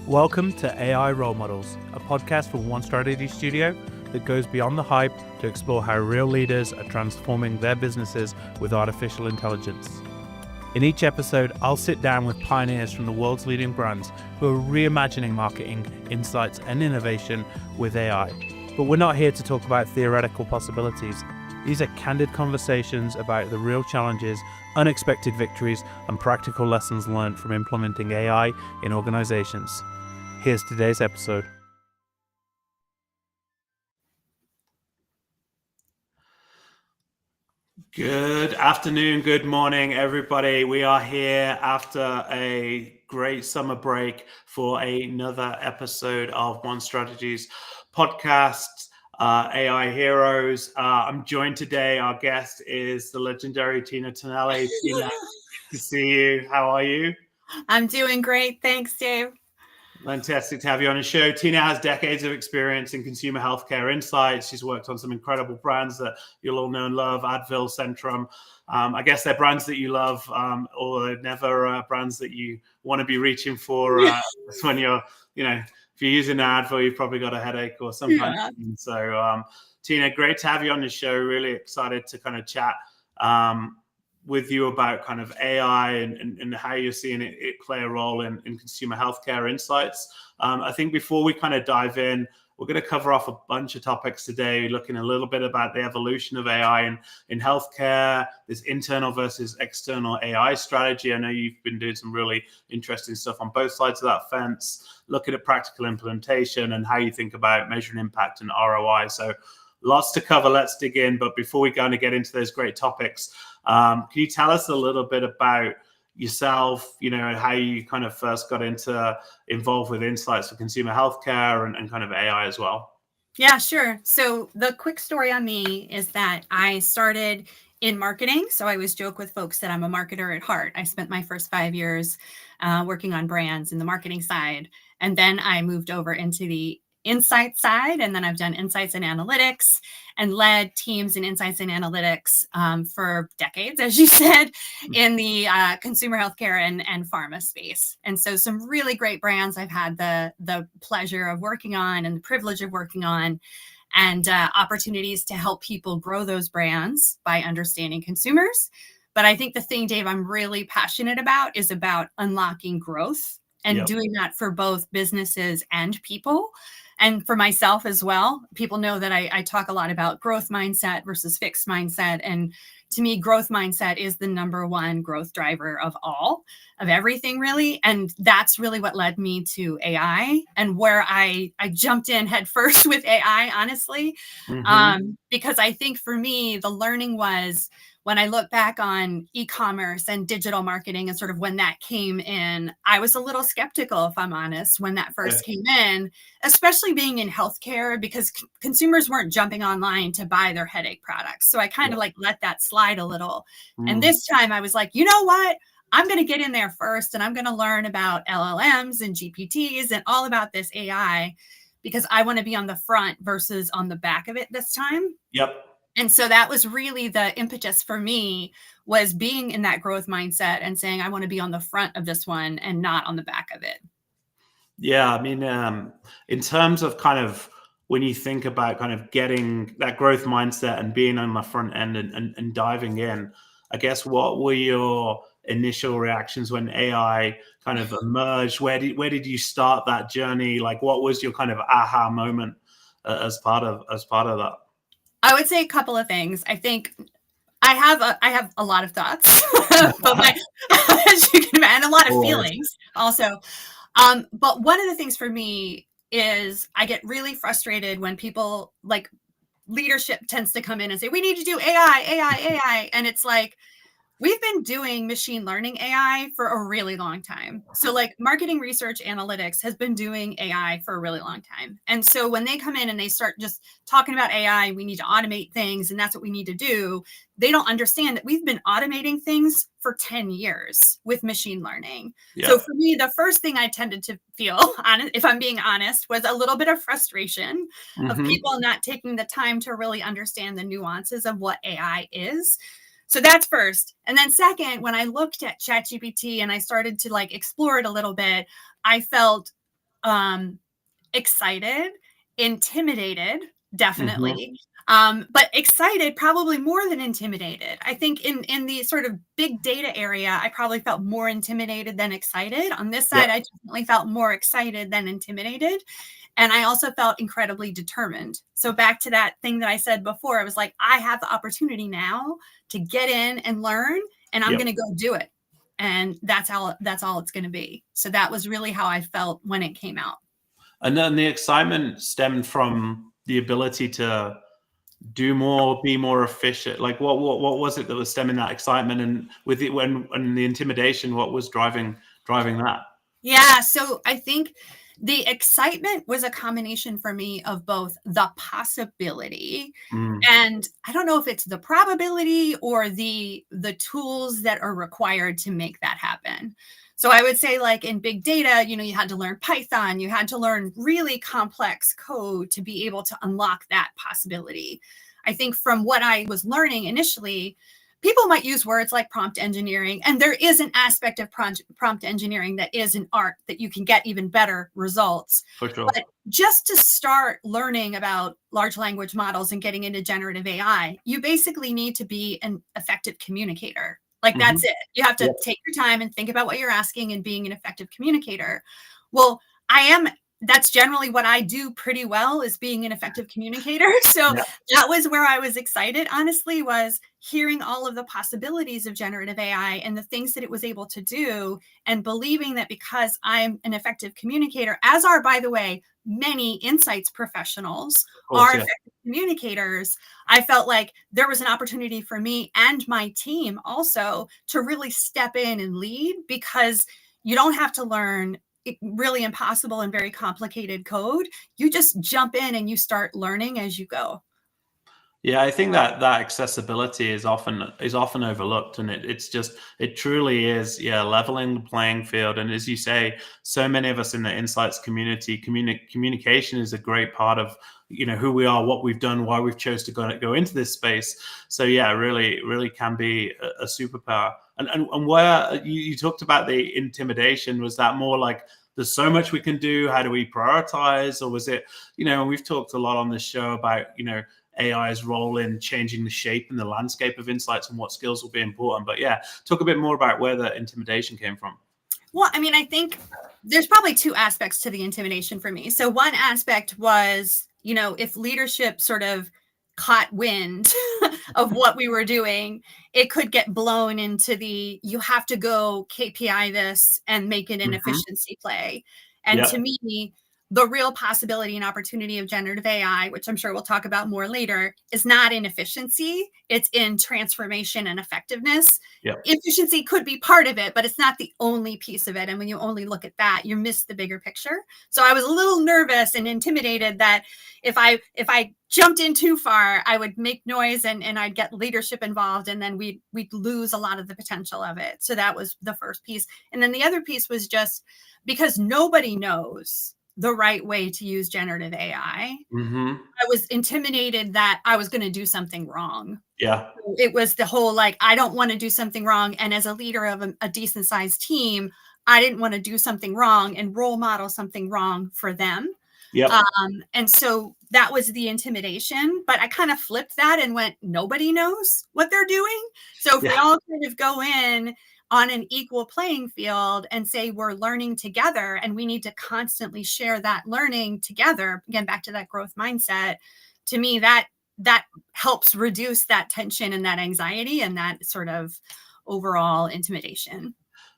Welcome to AI Role Models, a podcast from One Strategy Studio that goes beyond the hype to explore how real leaders are transforming their businesses with artificial intelligence. In each episode, I'll sit down with pioneers from the world's leading brands who are reimagining marketing, insights, and innovation with AI. But we're not here to talk about theoretical possibilities. These are candid conversations about the real challenges, unexpected victories, and practical lessons learned from implementing AI in organizations. Here's today's episode. Good afternoon, good morning, everybody. We are here after a great summer break for another episode of One Strategy's podcast, AI Heroes. I'm joined today. Our guest is the legendary Tina Tonielli. Tina, good to see you. How are you? I'm doing great. Thanks, Dave. Fantastic to have you on the show. Tina has decades of experience in consumer healthcare insights. She's worked on some incredible brands that you'll all know and love, Advil, Centrum. I guess they're brands that you love, or never brands that you want to be reaching for when you're, if you're using Advil, you've probably got a headache or some kind of thing. So, Tina, great to have you on the show. Really excited to kind of chat with you about kind of AI and how you're seeing it play a role in consumer healthcare insights. I think before we kind of dive in, we're going to cover off a bunch of topics today, looking a little bit about the evolution of AI in healthcare, this internal versus external AI strategy. I know you've been doing some really interesting stuff on both sides of that fence, looking at practical implementation and how you think about measuring impact and ROI. So lots to cover. Let's dig in. But before we kind of get into those great topics, can you tell us a little bit about yourself, and how you kind of first got involved with insights for consumer healthcare and kind of AI as well? Yeah, sure. So the quick story on me is that I started in marketing. So I always joke with folks that I'm a marketer at heart. I spent my first 5 years working on brands in the marketing side. And then I moved over into the insight side. And then I've done insights and analytics and led teams in insights and analytics for decades, as you said, in the consumer healthcare and pharma space. And so some really great brands I've had the pleasure of working on and the privilege of working on, and opportunities to help people grow those brands by understanding consumers. But I think the thing, Dave, I'm really passionate about is about unlocking growth and doing that for both businesses and people. And for myself as well. People know that I talk a lot about growth mindset versus fixed mindset. And to me, growth mindset is the number one growth driver of everything, really. And that's really what led me to AI and where I jumped in head first with AI, honestly, because I think for me, the learning was when I look back on e-commerce and digital marketing and sort of when that came in, I was a little skeptical, if I'm honest, when that first came in, especially being in healthcare, because consumers weren't jumping online to buy their headache products. So I kind of let that slide a little. And this time I was like, you know what? I'm going to get in there first and I'm going to learn about LLMs and GPTs and all about this AI because I want to be on the front versus on the back of it this time. And so that was really the impetus for me, was being in that growth mindset and saying, I want to be on the front of this one and not on the back of it. Yeah, I mean, in terms of kind of when you think about kind of getting that growth mindset and being on the front end and diving in, I guess what were your initial reactions when AI kind of emerged? Where did you start that journey? Like, what was your kind of aha moment as part of that? I would say a couple of things. I think I have a lot of thoughts, but as you can imagine, a lot of feelings also. But one of the things for me is I get really frustrated when people, like, leadership tends to come in and say, we need to do AI. And it's like, we've been doing machine learning AI for a really long time. So like marketing research analytics has been doing AI for a really long time. And so when they come in and they start just talking about AI, we need to automate things and that's what we need to do, they don't understand that we've been automating things for 10 years with machine learning. So for me, the first thing I tended to feel, if I'm being honest, was a little bit of frustration of people not taking the time to really understand the nuances of what AI is. So that's first. And then second, when I looked at ChatGPT and I started to explore it a little bit, I felt excited, intimidated, Mhm. definitely. But excited probably more than intimidated. I think in the sort of big data area, I probably felt more intimidated than excited. On this side, Yep. I definitely felt more excited than intimidated. And I also felt incredibly determined. So back to that thing that I said before, I was like, I have the opportunity now to get in and learn, and I'm Yep. going to go do it. And that's all it's going to be. So that was really how I felt when it came out. And then the excitement stemmed from the ability to do more, be more efficient. Like what was it that was stemming that excitement, and with it when the intimidation, what was driving that? Yeah, so I think the excitement was a combination for me of both the possibility, Mm. and I don't know if it's the probability or the tools that are required to make that happen. So I would say, like in big data, you had to learn Python, you had to learn really complex code to be able to unlock that possibility. I think from what I was learning initially, people might use words like prompt engineering, and there is an aspect of prompt engineering that is an art that you can get even better results. For sure. But just to start learning about large language models and getting into generative AI, you basically need to be an effective communicator. Like that's Mhm. it. You have to Yep. take your time and think about what you're asking and being an effective communicator. Well, I am that's generally what I do pretty well, is being an effective communicator. So Yeah. that was where I was excited, honestly, was hearing all of the possibilities of generative AI and the things that it was able to do, and believing that because I'm an effective communicator, as are, by the way, many insights professionals Of course. are Yeah. effective communicators, I felt like there was an opportunity for me and my team also to really step in and lead, because you don't have to learn really impossible and very complicated code. You just jump in and you start learning as you go. Yeah, I think that accessibility is often overlooked, and it truly is, yeah, leveling the playing field. And as you say, so many of us in the insights community, communication is a great part of who we are, what we've done, why we've chose to go into this space. So yeah, really can be a superpower. And where you talked about the intimidation, was that more like there's so much we can do, how do we prioritize, or was it, and we've talked a lot on this show about AI's role in changing the shape and the landscape of insights and what skills will be important. But yeah, talk a bit more about where the intimidation came from. Well, I mean, I think there's probably two aspects to the intimidation for me. So one aspect was, if leadership sort of caught wind of what we were doing, it could get blown into you have to go KPI this and make it an Mm-hmm. efficiency play. And Yep. to me, the real possibility and opportunity of generative AI, which I'm sure we'll talk about more later, is not in efficiency, it's in transformation and effectiveness. Yep. Efficiency could be part of it, but it's not the only piece of it. And when you only look at that, you miss the bigger picture. So I was a little nervous and intimidated that if I jumped in too far, I would make noise and I'd get leadership involved, and then we'd lose a lot of the potential of it. So that was the first piece. And then the other piece was just because nobody knows the right way to use generative AI. Mm-hmm. I was intimidated that I was going to do something wrong. Yeah. It was the whole, like, I don't want to do something wrong. And as a leader of a decent sized team, I didn't want to do something wrong and role model something wrong for them. Yep. And so that was the intimidation, but I kind of flipped that and went, nobody knows what they're doing. So if we Yeah. all kind of go in on an equal playing field and say we're learning together, and we need to constantly share that learning together, again, back to that growth mindset, to me, that helps reduce that tension and that anxiety and that sort of overall intimidation.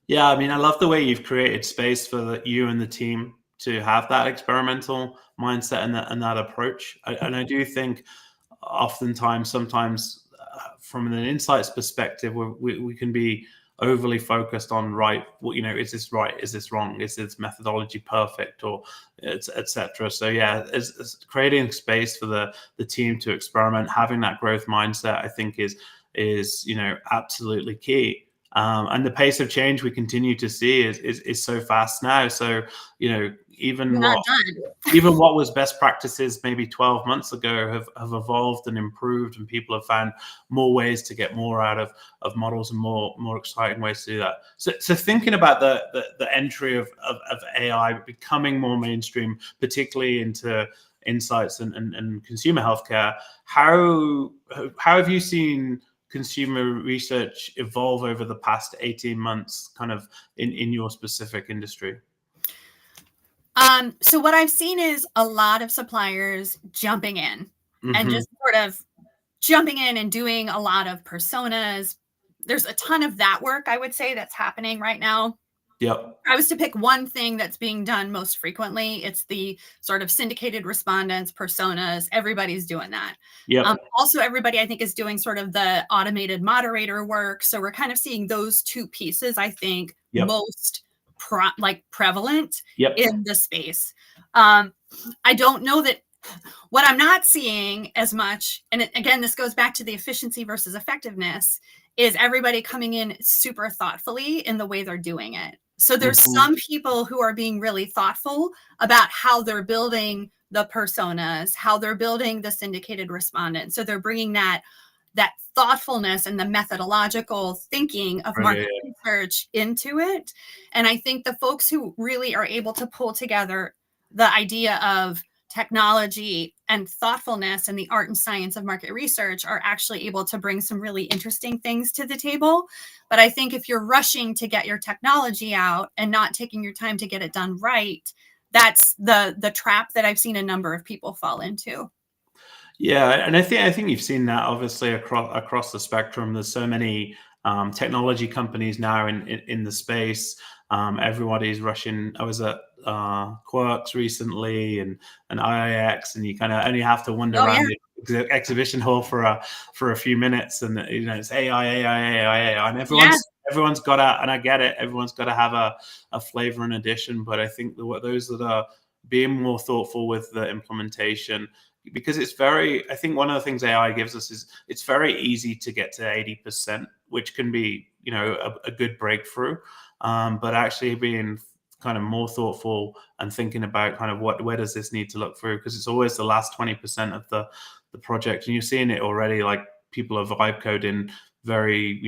Yeah, I mean, I love the way you've created space for you and the team to have that experimental mindset and that approach. And I do think sometimes from an insights perspective, we can be overly focused on is this right, is this wrong, is this methodology perfect, or etc. So yeah, it's creating space for the team to experiment, having that growth mindset, I think is absolutely key. And the pace of change we continue to see is so fast now. So, even We're not done. even what was best practices maybe 12 months ago have evolved and improved, and people have found more ways to get more out of models and more exciting ways to do that. So thinking about the entry of AI becoming more mainstream, particularly into insights and consumer healthcare, how have you seen consumer research evolve over the past 18 months, kind of in your specific industry? So what I've seen is a lot of suppliers jumping in and Mm-hmm. just sort of jumping in and doing a lot of personas. There's a ton of that work, I would say, that's happening right now. Yep. I was to pick one thing that's being done most frequently, it's the sort of syndicated respondents, personas. Everybody's doing that. Yep. Also, everybody, I think, is doing sort of the automated moderator work. So we're kind of seeing those two pieces, I think, Yep. most prevalent Yep. in the space. I don't know that what I'm not seeing as much, and again, this goes back to the efficiency versus effectiveness, is everybody coming in super thoughtfully in the way they're doing it. So there's some people who are being really thoughtful about how they're building the personas, how they're building the syndicated respondent. So they're bringing that thoughtfulness and the methodological thinking of market research into it. And I think the folks who really are able to pull together the idea of technology and thoughtfulness and the art and science of market research are actually able to bring some really interesting things to the table. But I think if you're rushing to get your technology out and not taking your time to get it done right, that's the trap that I've seen a number of people fall into. Yeah, and I think you've seen that obviously across the spectrum. There's so many technology companies now in the space. Everybody's rushing. I was at Quirks recently and IIX, and you kind of only have to wander around the exhibition hall for a few minutes, and it's AI, and everyone's got to, and I get it, everyone's got to have a flavor and addition. But I think those that are being more thoughtful with the implementation, because I think one of the things AI gives us is it's very easy to get to 80%, which can be, a good breakthrough. But actually being kind of more thoughtful and thinking about kind of where does this need to look through? Because it's always the last 20% of the project. And you're seeing it already, like people are vibe coding very,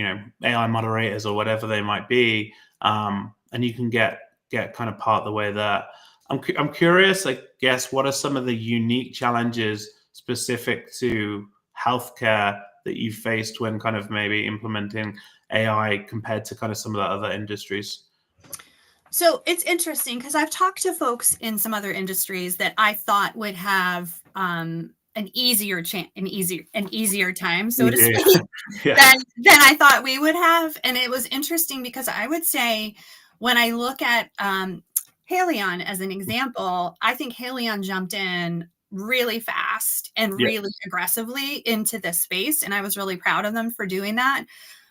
AI moderators or whatever they might be. And you can get kind of part of the way there. I'm curious, I guess, what are some of the unique challenges specific to healthcare that you faced when kind of maybe implementing AI compared to kind of some of the other industries? So it's interesting because I've talked to folks in some other industries that I thought would have an easier time, so to speak, than I thought we would have. And it was interesting because I would say when I look at Haleon as an example, I think Haleon jumped in really fast and really aggressively into this space. And I was really proud of them for doing that.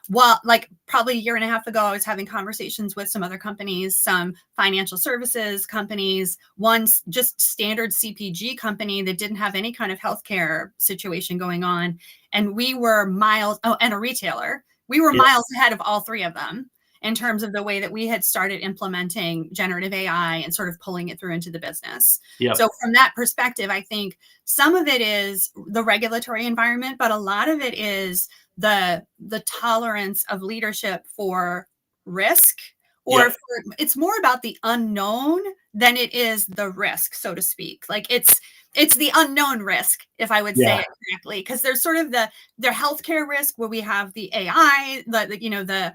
Well, like probably a year and a half ago, I was having conversations with some other companies, some financial services companies, one just standard CPG company that didn't have any kind of healthcare situation going on. And we were and a retailer. We were miles ahead of all three of them in terms of the way that we had started implementing generative AI and sort of pulling it through into the business. So from that perspective, I think some of it is the regulatory environment, but a lot of it is the tolerance of leadership for risk, or it's more about the unknown than it is the risk, so to speak. Like it's the unknown risk, if I would say it correctly, because there's sort of the healthcare risk where we have the AI, the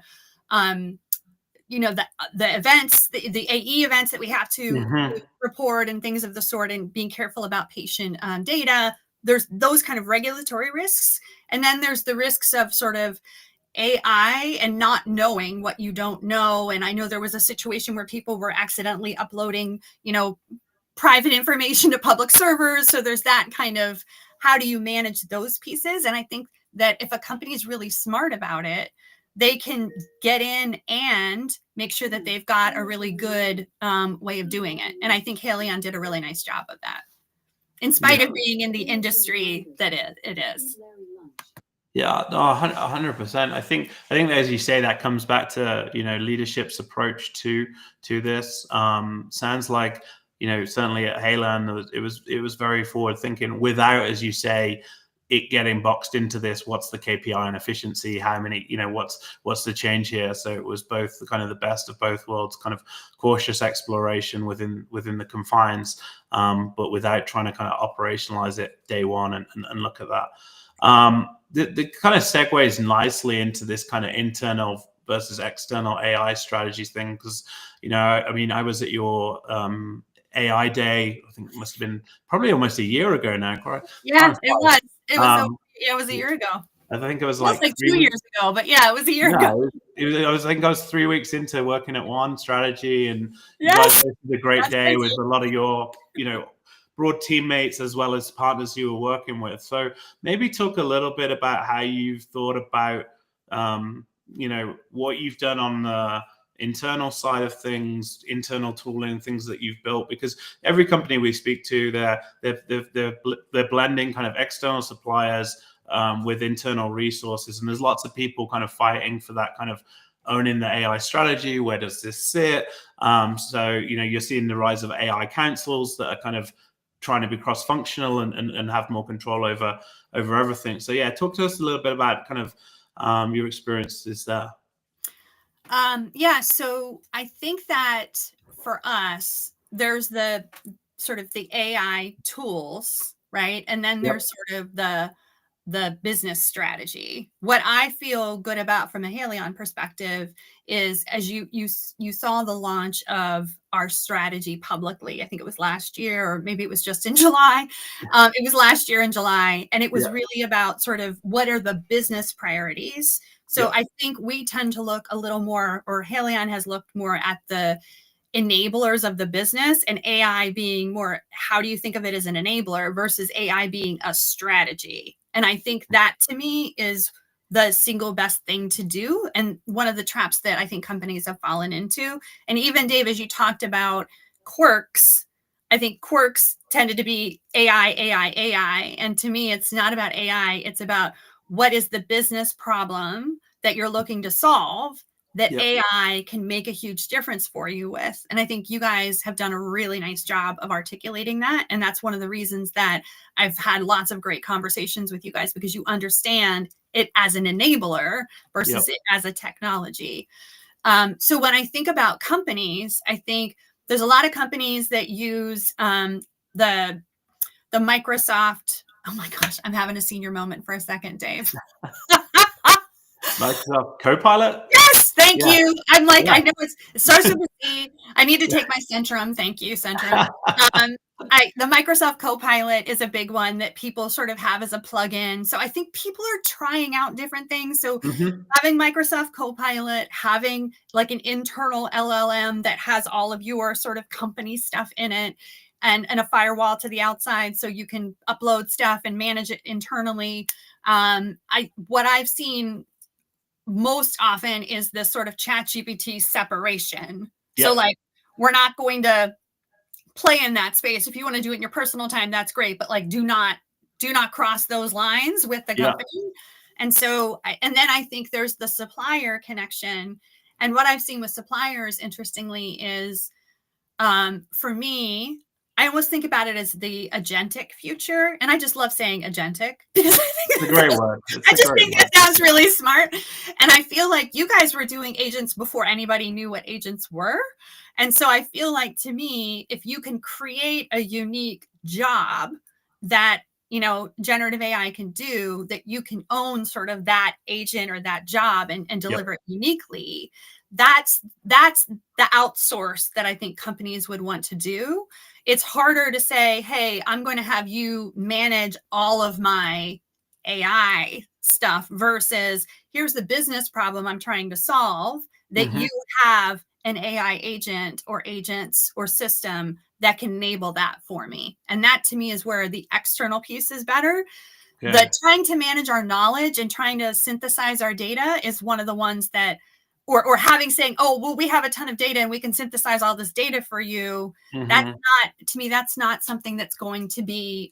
events, the AE events that we have to report and things of the sort, and being careful about patient data. There's those kind of regulatory risks. And then there's the risks of sort of AI and not knowing what you don't know. And I know there was a situation where people were accidentally uploading, private information to public servers. So there's that kind of, how do you manage those pieces? And I think that if a company is really smart about it, they can get in and make sure that they've got a really good way of doing it. And I think Haleon did a really nice job of that, in spite of being in the industry that it is. Yeah, no, 100%. I think as you say, that comes back to, leadership's approach to this. Sounds like, certainly at Haylan, it was very forward thinking without, as you say, it getting boxed into this. What's the KPI and efficiency? How many? What's the change here? So it was both the kind of the best of both worlds, kind of cautious exploration within the confines, but without trying to kind of operationalize it day one and look at that. The kind of segues nicely into this kind of internal versus external AI strategies thing, because I was at your AI day. I think it must have been probably almost a year ago now. Correct? Yeah, it was. It was a Yeah, year ago. I think it was Almost like like 3 2 weeks. years ago, but yeah, it was a year Yeah, ago. I think I was 3 weeks into working at one strategy, and you guys Yes, hosted a great that's day with crazy. a lot of your, broad teammates as well as partners you were working with. So maybe talk a little bit about how you've thought about, what you've done on the internal side of things, internal tooling, things that you've built, because every company we speak to, they're blending kind of external suppliers with internal resources, and there's lots of people kind of fighting for that kind of owning the AI strategy. Where does this sit? So you're seeing the rise of AI councils that are kind of trying to be cross-functional and have more control over everything. So yeah, talk to us a little bit about kind of your experiences there. Yeah, so I think that for us, there's the sort of the AI tools, right? And then Yep. there's sort of the business strategy. What I feel good about from a Haleon perspective is, as you saw the launch of our strategy publicly. I think it was last year, or maybe it was just in July. It was last year in July, and it was Yep. really about sort of what are the business priorities. So Yep. I think we tend to look a little more, or Haleon has looked more at the enablers of the business, and AI being more, how do you think of it as an enabler versus AI being a strategy? And I think that to me is the single best thing to do. And one of the traps that I think companies have fallen into. And even Dave, as you talked about quirks, I think quirks tended to be AI, AI, AI. And to me, it's not about AI. It's about what is the business problem that you're looking to solve that Yep. AI can make a huge difference for you with. And I think you guys have done a really nice job of articulating that. And that's one of the reasons that I've had lots of great conversations with you guys, because you understand it as an enabler versus Yep. it as a technology. So when I think about companies, I think there's a lot of companies that use the Microsoft. Oh my gosh, I'm having a senior moment for a second, Dave. Microsoft Copilot. Yes, thank Yeah. you. I'm like, Yeah. I know it starts with a C. I need to take my Centrum. Thank you, Centrum. Um, the Microsoft Copilot is a big one that people sort of have as a plugin. So I think people are trying out different things. So Mhm. having Microsoft Copilot, having like an internal LLM that has all of your sort of company stuff in it, and a firewall to the outside so you can upload stuff and manage it internally. What I've seen most often is this sort of chat GPT separation. So Yep. like, we're not going to play in that space. If you want to do it in your personal time, that's great. But like, do not cross those lines with the Yeah. company. And so, and then I think there's the supplier connection. And what I've seen with suppliers, interestingly, is for me, I almost think about it as the agentic future. And I just love saying agentic because It's a great word. It's I a just great think word. that sounds really smart. And I feel like you guys were doing agents before anybody knew what agents were. And so I feel like, to me, if you can create a unique job that, generative AI can do, that you can own sort of that agent or that job and Yep. deliver it uniquely, that's the outsource that I think companies would want to do. It's harder to say, hey, I'm going to have you manage all of my AI stuff versus here's the business problem I'm trying to solve, that Mhm. you have an AI agent or agents or system that can enable that for me. And that to me is where the external piece is better. The Okay. trying to manage our knowledge and trying to synthesize our data is one of the ones that, or having saying, oh, well, we have a ton of data and we can synthesize all this data for you. That's Mhm. not, to me, that's not something that's going to be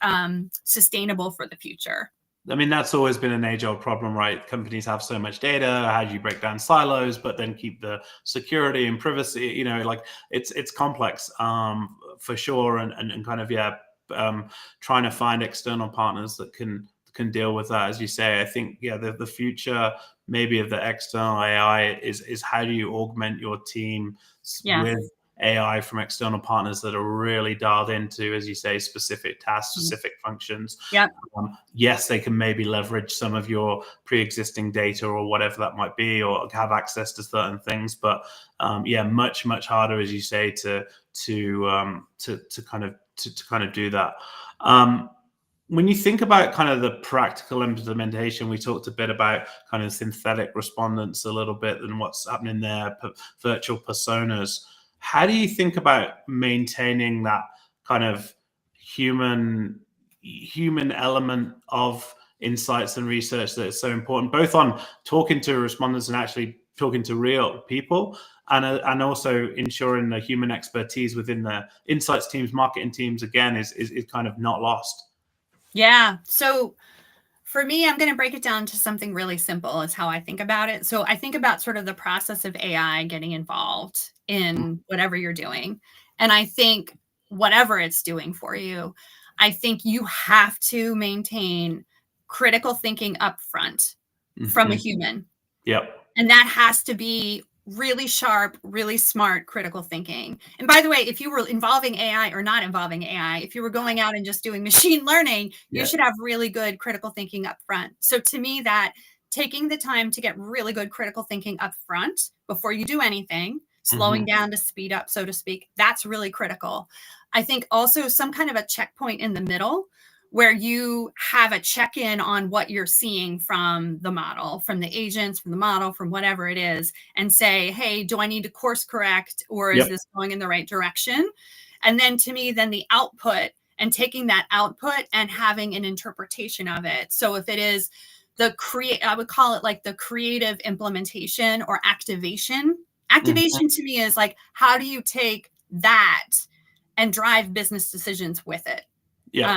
sustainable for the future. I mean, that's always been an age-old problem, right? Companies have so much data. How do you break down silos, but then keep the security and privacy? Like it's complex, for sure, and kind of trying to find external partners that can deal with that, as you say. I think the future maybe of the external AI is how do you augment your team Yeah. with AI from external partners that are really dialed into, as you say, specific tasks, Mm. specific functions. Yep. Yes, they can maybe leverage some of your pre-existing data or whatever that might be, or have access to certain things. But much harder, as you say, to kind of do that. When you think about kind of the practical implementation, we talked a bit about kind of synthetic respondents a little bit and what's happening there, virtual personas. How do you think about maintaining that kind of human element of insights and research that is so important, both on talking to respondents and actually talking to real people, and also ensuring the human expertise within the insights teams, marketing teams, again, is kind of not lost? Yeah. So for me, I'm going to break it down to something really simple is how I think about it. So I think about sort of the process of AI getting involved in whatever you're doing. And I think whatever it's doing for you, I think you have to maintain critical thinking up front from a Mhm. human. Yep. And that has to be really sharp, really smart, critical thinking. And by the way, if you were involving AI or not involving AI, if you were going out and just doing machine learning, you Yeah. should have really good critical thinking up front. So to me, that taking the time to get really good critical thinking up front before you do anything, slowing Mhm. down to speed up, so to speak, that's really critical. I think also some kind of a checkpoint in the middle where you have a check-in on what you're seeing from the model, from the agents, from the model, from whatever it is, and say, hey, do I need to course correct, or is Yep. this going in the right direction? And then to me, then the output, and taking that output and having an interpretation of it. So if it is I would call it like the creative implementation or activation. Mhm. Activation to me is like, how do you take that and drive business decisions with it? Yep.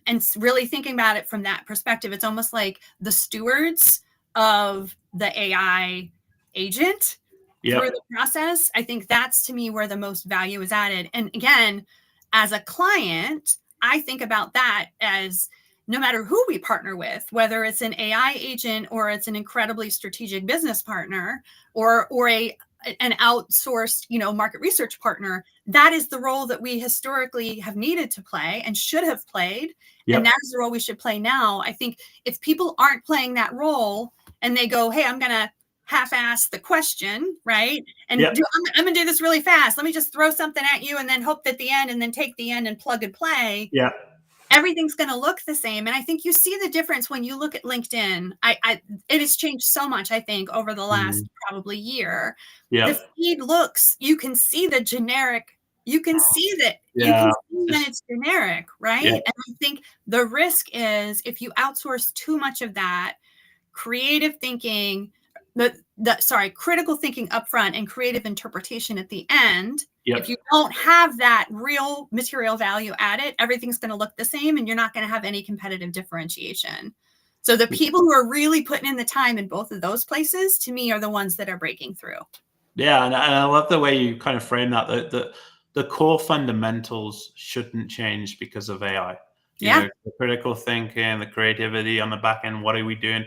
And really thinking about it from that perspective, it's almost like the stewards of the AI agent through Yep. the process. I think that's to me where the most value is added. And again, as a client, I think about that as no matter who we partner with, whether it's an AI agent or it's an incredibly strategic business partner or an outsourced, market research partner, that is the role that we historically have needed to play and should have played. And Yep. that is the role we should play now. I think if people aren't playing that role and they go, hey, I'm going to half-ass the question, right? And Yep. I'm going to do this really fast. Let me just throw something at you and then hope that the end and then take the end and plug and play. Yep. Everything's going to look the same. And I think you see the difference when you look at LinkedIn. It has changed so much, I think, over the last probably year. The Yep. feed looks, you can see the generic, you can see Yeah. when it's generic, right? Yep. And I think the risk is if you outsource too much of that creative thinking, critical thinking upfront and creative interpretation at the end. Yep. If you don't have that real material value added, everything's going to look the same and you're not going to have any competitive differentiation. So the people who are really putting in the time in both of those places, to me, are the ones that are breaking through. Yeah, and I love the way you kind of frame that. The core fundamentals shouldn't change because of AI. Yeah. The critical thinking, the creativity on the back end. What are we doing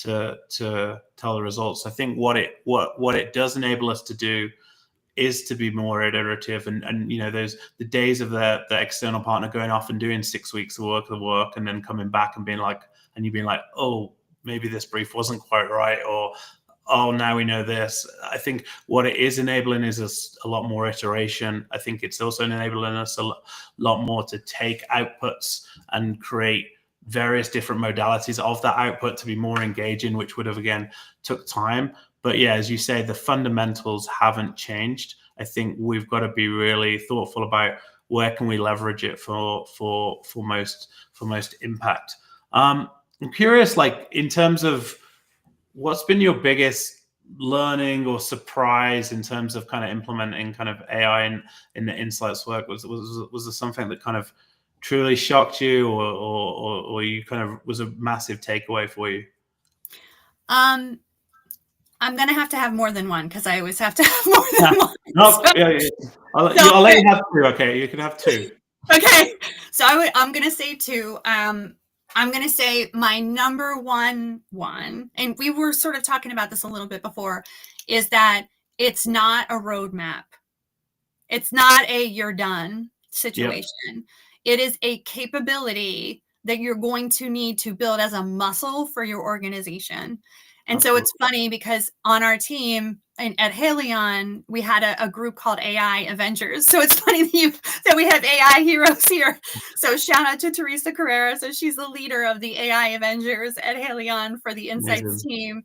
to tell the results? I think what it does enable us to do is to be more iterative, and those the days of the external partner going off and doing 6 weeks of work and then coming back and being like, and you being like, oh, maybe this brief wasn't quite right, or oh, now we know this. I think what it is enabling is a lot more iteration. I think it's also enabling us a lot more to take outputs and create various different modalities of that output to be more engaging, which would have, again, took time. But yeah, as you say, the fundamentals haven't changed. I think we've got to be really thoughtful about where can we leverage it for most impact. I'm curious, like, in terms of what's been your biggest learning or surprise in terms of kind of implementing kind of AI in the insights work? Was there something that kind of truly shocked you, or you kind of was a massive takeaway for you? I'm going to have more than one, because I always have to have more than one. No, yeah. I'll let you have two. Okay, you can have two. Okay, so I'm going to say two. I'm going to say my number one, and we were sort of talking about this a little bit before, is that it's not a roadmap. It's not a you're done situation. Yep. It is a capability that you're going to need to build as a muscle for your organization. And Absolutely. So it's funny because on our team at Haleon, we had a group called AI Avengers. So it's funny that we have AI heroes here. So shout out to Teresa Carrera. So she's the leader of the AI Avengers at Haleon for the Insights Amazing. Team.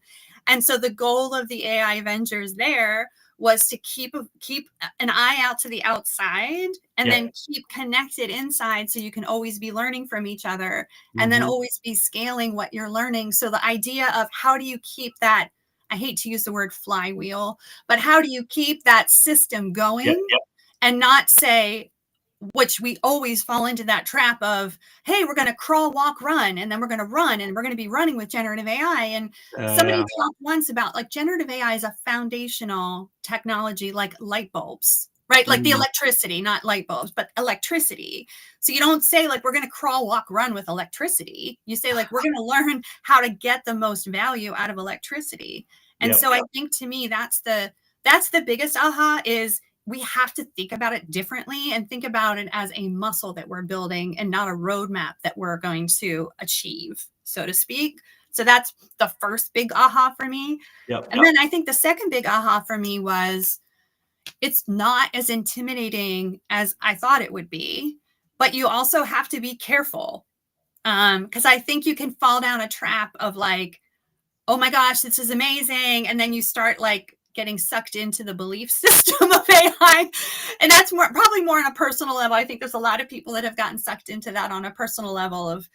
And so the goal of the AI Avengers there was to keep an eye out to the outside, and then keep connected inside, so you can always be learning from each other, and then always be scaling what you're learning. So the idea of how do you keep that, I hate to use the word flywheel, but how do you keep that system going and not say, which we always fall into that trap of, hey, we're going to crawl, walk, run, and then we're going to run, and we're going to be running with generative AI. And somebody talked once about, like, generative AI is a foundational technology, like light bulbs, right? Like the electricity, not light bulbs, but electricity. So you don't say, like, we're going to crawl, walk, run with electricity. You say, like, we're going to learn how to get the most value out of electricity. And so I think, to me, that's the biggest aha, is we have to think about it differently and think about it as a muscle that we're building, and not a roadmap that we're going to achieve, so to speak. So that's the first big aha for me. And then I think the second big aha for me was, it's not as intimidating as I thought it would be, but you also have to be careful. Because I think you can fall down a trap of, like, oh my gosh, this is amazing. And then you start, like, getting sucked into the belief system of AI. And that's probably more on a personal level. I think there's a lot of people that have gotten sucked into that on a personal level of,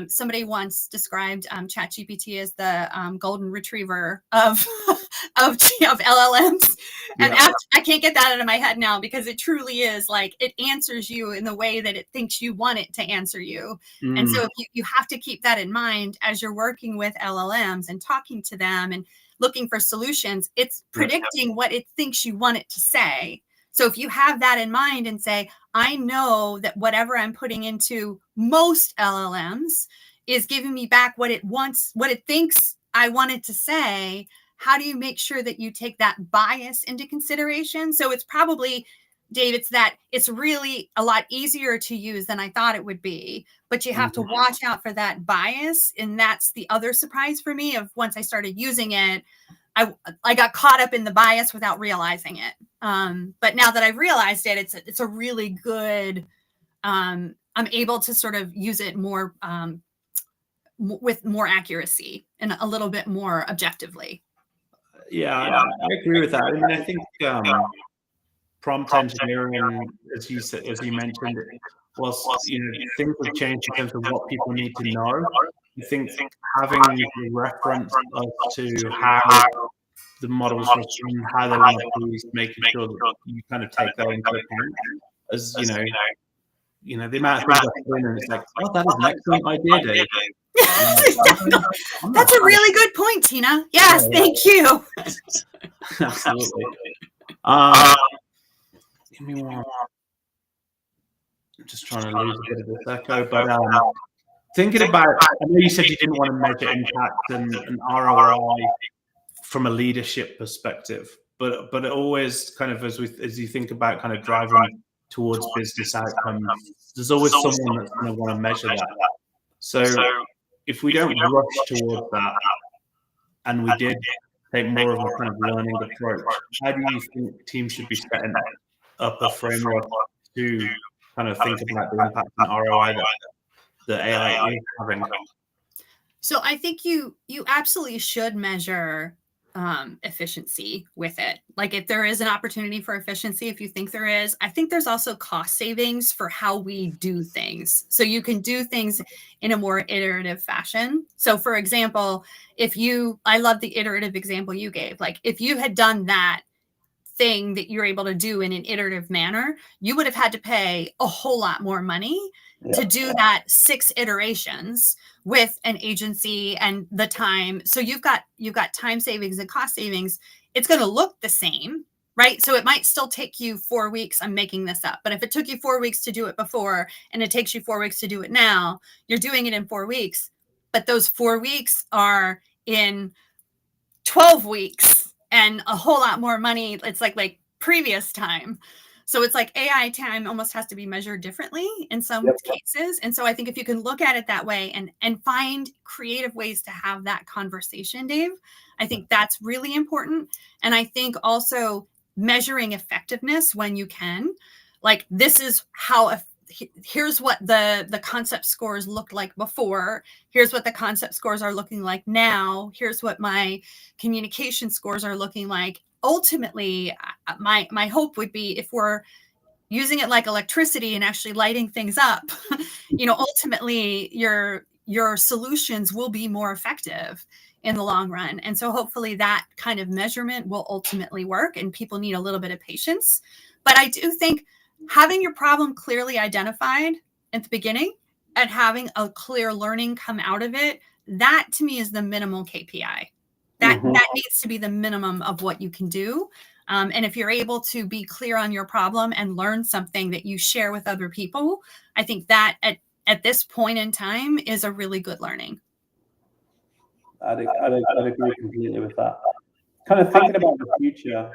somebody once described ChatGPT as the golden retriever of LLMs. And I can't get that out of my head now, because it truly is, like, it answers you in the way that it thinks you want it to answer you. And so if you have to keep that in mind as you're working with LLMs and talking to them and looking for solutions, it's predicting what it thinks you want it to say. So if you have that in mind and say, I know that whatever I'm putting into most LLMs is giving me back what it wants, what it thinks I want it to say, how do you make sure that you take that bias into consideration? So it's probably, Dave, it's really a lot easier to use than I thought it would be, but you have to watch out for that bias. And that's the other surprise for me, of once I started using it, I got caught up in the bias without realizing it. But now that I've realized it, it's a really good, I'm able to sort of use it more, with more accuracy and a little bit more objectively. Yeah, I agree with that. I mean, I think prompt engineering, as you said, as you mentioned, whilst things have changed in terms of what people need to know, I think having the reference as to how the models respond, how they want to be, making sure that you kind of take that into account. As the amount of things I put in, and it's like, oh, that is an excellent idea, Dave. That's a really good point, Tina. Yes, thank you. Absolutely. Give me one. I'm just trying to lose a bit of this echo, but thinking about, I know you said you didn't want to measure impact and ROI from a leadership perspective, but it always kind of, as you think about kind of driving towards business outcomes, there's always someone that's going to want to measure that. So if we don't rush towards that, and we did take more of a kind of learning approach, how do you think teams should be setting up a framework to kind of think about the impact and ROI that AI is having? So I think you absolutely should measure efficiency with it. Like, if there is an opportunity for efficiency, if you think there is, I think there's also cost savings for how we do things. So you can do things in a more iterative fashion. So for example, I love the iterative example you gave. Like, if you had done that thing that you're able to do in an iterative manner, you would have had to pay a whole lot more money to do that 6 iterations with an agency and the time. So you've got time savings and cost savings. It's going to look the same, right? So it might still take you 4 weeks. I'm making this up, but if it took you 4 weeks to do it before and it takes you 4 weeks to do it now, you're doing it in 4 weeks, but those 4 weeks are in 12 weeks and a whole lot more money. It's like previous time. So it's like AI time almost has to be measured differently in some cases. And so I think if you can look at it that way and find creative ways to have that conversation, Dave, I think that's really important. And I think also measuring effectiveness when you can, like, this is how, here's what the concept scores looked like before. Here's what the concept scores are looking like now. Here's what my communication scores are looking like. Ultimately, my hope would be, if we're using it like electricity and actually lighting things up, ultimately your solutions will be more effective in the long run. And so hopefully that kind of measurement will ultimately work, and people need a little bit of patience. But I do think having your problem clearly identified at the beginning and having a clear learning come out of it, that to me is the minimal KPI. That needs to be the minimum of what you can do. And if you're able to be clear on your problem and learn something that you share with other people, I think that at this point in time is a really good learning. I'd agree completely with that. Kind of thinking about the future,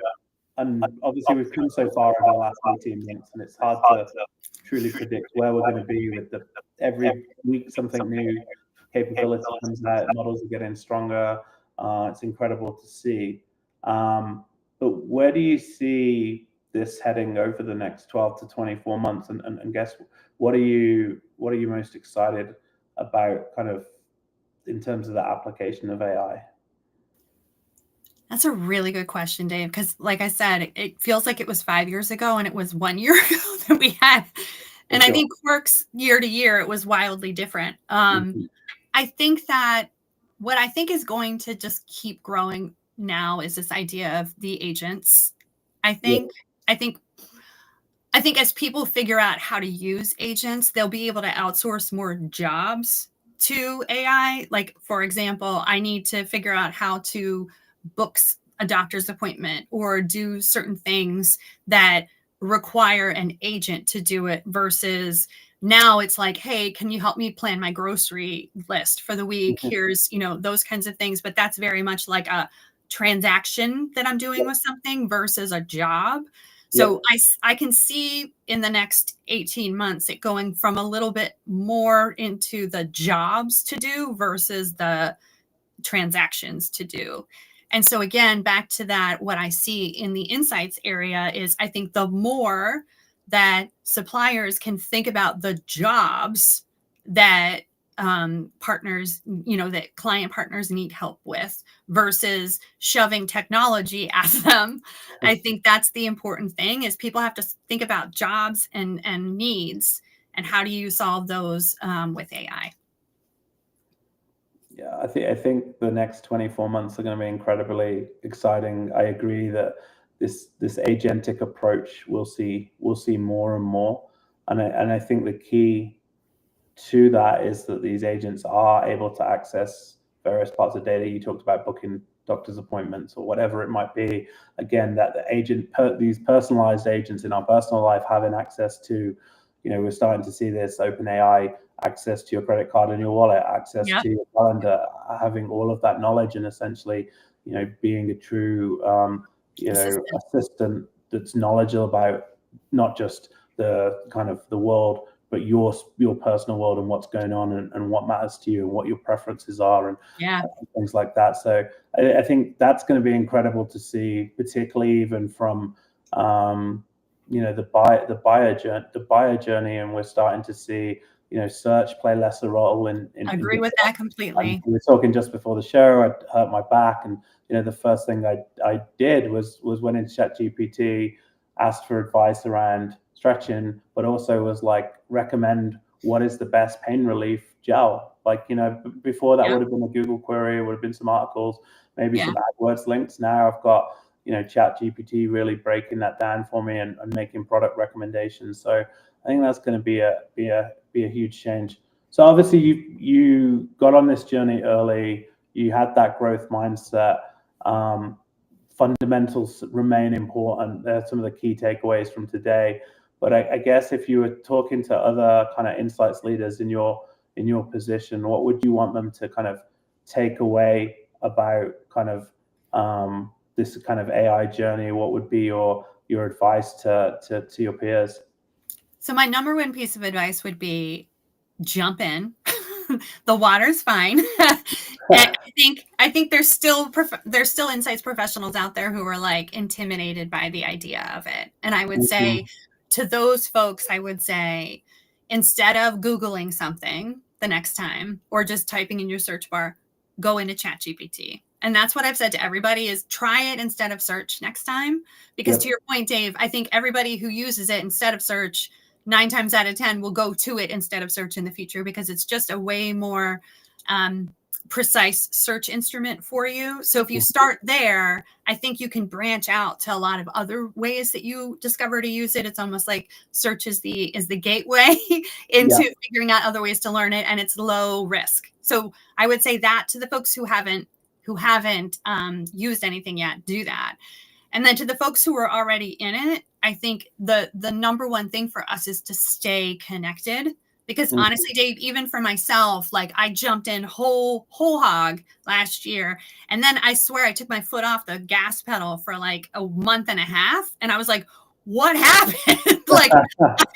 and obviously we've come so far over the last 18 months, and it's hard to truly predict where we're going to be with every week something new capability comes out, models are getting stronger. It's incredible to see. But where do you see this heading over the next 12 to 24 months? And guess what are you most excited about, kind of in terms of the application of AI? That's a really good question, Dave, because like I said, it feels like it was 5 years ago and it was 1 year ago that we had. And I think Quarks year to year, it was wildly different. I think that what I think is going to just keep growing now is this idea of the agents. I think as people figure out how to use agents, they'll be able to outsource more jobs to AI. Like, for example, I need to figure out how to book a doctor's appointment or do certain things that require an agent to do it, versus now it's like, hey, can you help me plan my grocery list for the week? Here's, those kinds of things. But that's very much like a transaction that I'm doing with something versus a job. So I can see in the next 18 months it going from a little bit more into the jobs to do versus the transactions to do. And so again, back to that, what I see in the insights area is, I think the more that suppliers can think about the jobs that partners, that client partners need help with, versus shoving technology at them. I think that's the important thing, is people have to think about jobs and needs, and how do you solve those with AI. Yeah, I think the next 24 months are going to be incredibly exciting. I agree that this agentic approach we'll see more and more, and I think the key to that is that these agents are able to access various parts of data. You talked about booking doctor's appointments or whatever it might be. Again, that the agent, these personalized agents in our personal life, having access to, we're starting to see this OpenAI access to your credit card and your wallet, access to your calendar, having all of that knowledge, and essentially, being a true, assistant that's knowledgeable about not just the kind of the world, but your personal world and what's going on and what matters to you and what your preferences are and things like that. So I think that's going to be incredible to see, particularly even from the buyer journey, and we're starting to see search play less a role in I agree with that completely. We were talking just before the show, I hurt my back, and the first thing I did was went into ChatGPT, asked for advice around stretching, but also was like, recommend what is the best pain relief gel. Like, before that would have been a Google query, would have been some articles, maybe some AdWords links. Now I've got ChatGPT really breaking that down for me and making product recommendations. So I think that's going to be a huge change. So obviously you got on this journey early. You had that growth mindset. Fundamentals remain important. They're some of the key takeaways from today. But I guess if you were talking to other kind of insights leaders in your position, what would you want them to kind of take away about kind of this kind of AI journey? What would be your advice to your peers? So my number one piece of advice would be jump in. The water's fine. And I think there's still insights professionals out there who are like intimidated by the idea of it. And I would say to those folks, I would say, instead of Googling something the next time or just typing in your search bar, go into ChatGPT. And that's what I've said to everybody is try it instead of search next time. Because to your point, Dave, I think everybody who uses it instead of search 9 times out of 10 will go to it instead of search in the future, because it's just a way more precise search instrument for you. So if you start there, I think you can branch out to a lot of other ways that you discover to use it. It's almost like search is the gateway into figuring out other ways to learn it, and it's low risk. So I would say that to the folks who haven't used anything yet, do that. And then to the folks who are already in it, I think the number one thing for us is to stay connected. Because honestly, Dave, even for myself, like I jumped in whole hog last year. And then I swear I took my foot off the gas pedal for like a month and a half. And I was like, what happened? Like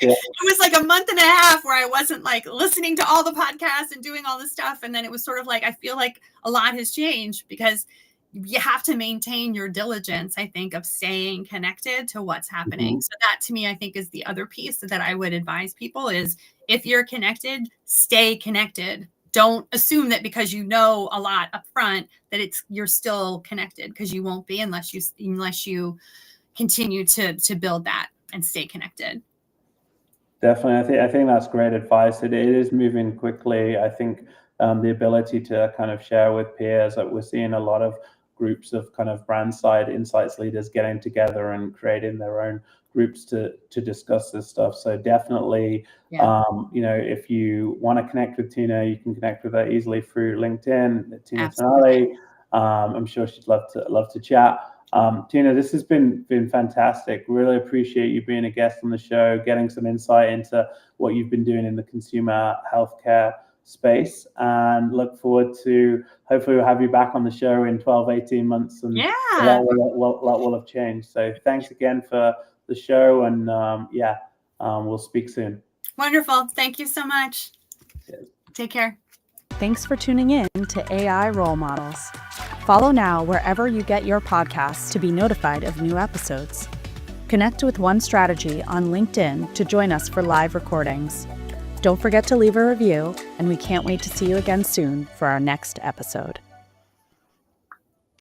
it was like a month and a half where I wasn't like listening to all the podcasts and doing all this stuff. And then it was sort of like, I feel like a lot has changed because you have to maintain your diligence, I think, of staying connected to what's happening. So that to me, I think is the other piece that I would advise people is if you're connected, stay connected. Don't assume that because you know a lot up front that you're still connected, because you won't be unless you continue to build that and stay connected. Definitely. I think that's great advice. It is moving quickly. I think the ability to kind of share with peers, that we're seeing a lot of groups of kind of brand side insights leaders getting together and creating their own groups to discuss this stuff. So definitely, if you want to connect with Tina, you can connect with her easily through LinkedIn. Tina Tonielli. I'm sure she'd love to chat. Tina, this has been fantastic. Really appreciate you being a guest on the show, getting some insight into what you've been doing in the consumer healthcare space, and look forward to hopefully we'll have you back on the show in 12-18 months, and a lot will have changed. So thanks again for the show, and we'll speak soon. Wonderful. Thank you so much. Cheers. Take care. Thanks for tuning in to AI Role Models. Follow now wherever you get your podcasts to be notified of new episodes. Connect with One Strategy on LinkedIn to join us for live recordings. Don't forget to leave a review, and we can't wait to see you again soon for our next episode.